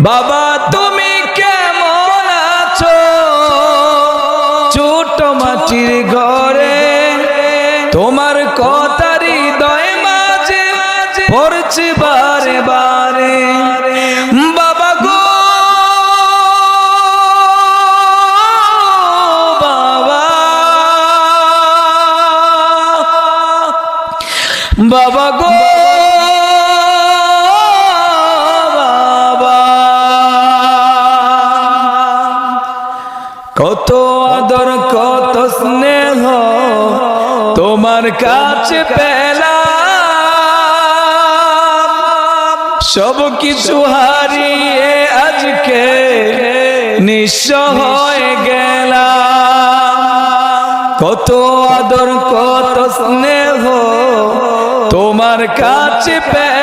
বাবা তুমি কেমন আছো? ছোট মাটির ঘরে তোমার কথা হৃদয় মাঝে পড়ছে বারে বারে। বাবা গো বাবা, বাবা গো বাবা, কত আদর কত স্নেহ তোমার কাছে পেলাম, সব কিছু হারিয়ে আজকে নিঃস্ব হয়ে গেলাম। কত আদর কত স্নেহ তোমার কাছে পেলাম,